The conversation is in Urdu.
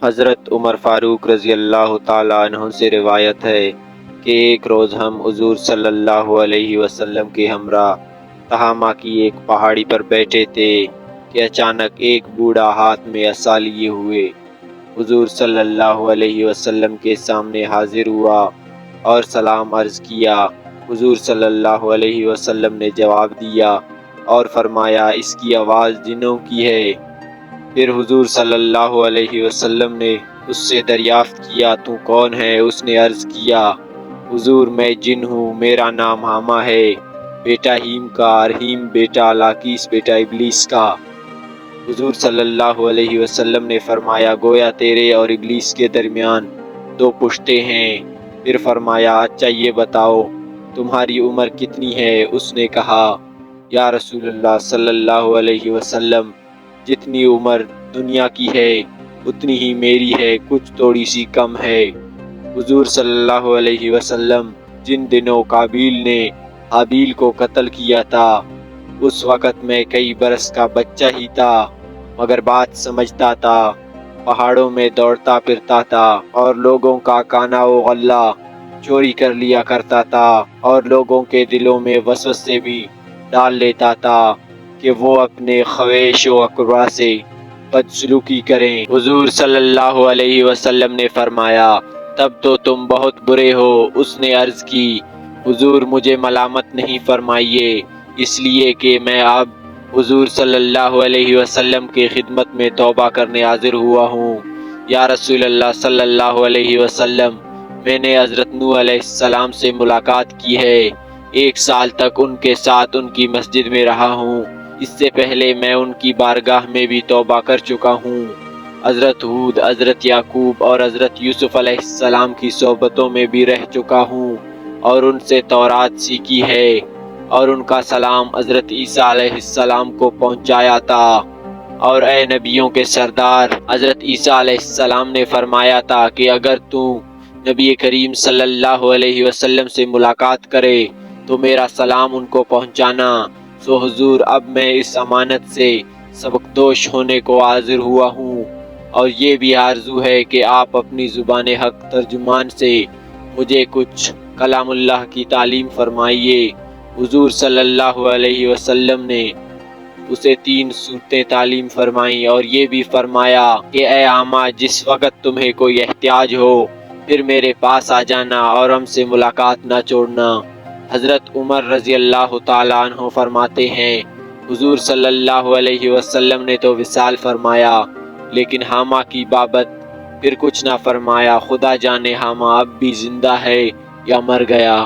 حضرت عمر فاروق رضی اللہ تعالیٰ عنہ سے روایت ہے کہ ایک روز ہم حضور صلی اللہ علیہ وسلم کے ہمراہ تہامہ کی ایک پہاڑی پر بیٹھے تھے کہ اچانک ایک بوڑھا ہاتھ میں عصا لیے ہوئے حضور صلی اللہ علیہ وسلم کے سامنے حاضر ہوا اور سلام عرض کیا۔ حضور صلی اللہ علیہ وسلم نے جواب دیا اور فرمایا اس کی آواز جنوں کی ہے۔ پھر حضور صلی اللہ علیہ وسلم نے اس سے دریافت کیا تو کون ہے؟ اس نے عرض کیا حضور میں جن ہوں، میرا نام حامہ ہے، بیٹا ہیم کا، اور ہیم بیٹا لاکیس بیٹا ابلیس کا۔ حضور صلی اللہ علیہ وسلم نے فرمایا گویا تیرے اور ابلیس کے درمیان دو پشتے ہیں۔ پھر فرمایا اچھا یہ بتاؤ تمہاری عمر کتنی ہے؟ اس نے کہا یا رسول اللہ صلی اللہ علیہ وسلم جتنی عمر دنیا کی ہے اتنی ہی میری ہے، کچھ تھوڑی سی کم ہے۔ حضور صلی اللہ علیہ وسلم جن دنوں قابیل نے حابیل کو قتل کیا تھا اس وقت میں کئی برس کا بچہ ہی تھا، مگر بات سمجھتا تھا، پہاڑوں میں دوڑتا پھرتا تھا اور لوگوں کا کانا و غلہ چوری کر لیا کرتا تھا اور لوگوں کے دلوں میں وسوسے بھی ڈال لیتا تھا کہ وہ اپنے خویش و اقربا سے بدسلوکی کریں۔ حضور صلی اللہ علیہ وسلم نے فرمایا تب تو تم بہت برے ہو۔ اس نے عرض کی حضور مجھے ملامت نہیں فرمائیے، اس لیے کہ میں اب حضور صلی اللہ علیہ وسلم کی خدمت میں توبہ کرنے حاضر ہوا ہوں۔ یا رسول اللہ صلی اللہ علیہ وسلم میں نے حضرت نوح علیہ السلام سے ملاقات کی ہے، 1 سال تک ان کے ساتھ ان کی مسجد میں رہا ہوں، اس سے پہلے میں ان کی بارگاہ میں بھی توبہ کر چکا ہوں۔ حضرت ہود، حضرت یعقوب اور حضرت یوسف علیہ السلام کی صحبتوں میں بھی رہ چکا ہوں اور ان سے تورات سیکھی ہے اور ان کا سلام حضرت عیسیٰ علیہ السلام کو پہنچایا تھا۔ اور اے نبیوں کے سردار، حضرت عیسیٰ علیہ السلام نے فرمایا تھا کہ اگر تو نبی کریم صلی اللہ علیہ وسلم سے ملاقات کرے تو میرا سلام ان کو پہنچانا۔ سو حضور اب میں اس امانت سے سبکدوش ہونے کو حاضر ہوا ہوں اور یہ بھی آرزو ہے کہ آپ اپنی زبان حق ترجمان سے مجھے کچھ کلام اللہ کی تعلیم فرمائیے۔ حضور صلی اللہ علیہ وسلم نے اسے 3 سورتیں تعلیم فرمائیں اور یہ بھی فرمایا کہ اے حامہ جس وقت تمہیں کوئی احتیاج ہو پھر میرے پاس آ جانا اور ہم سے ملاقات نہ چھوڑنا۔ حضرت عمر رضی اللہ تعالیٰ عنہ فرماتے ہیں حضور صلی اللہ علیہ وسلم نے تو وصال فرمایا لیکن حامہ کی بابت پھر کچھ نہ فرمایا، خدا جانے حامہ اب بھی زندہ ہے یا مر گیا۔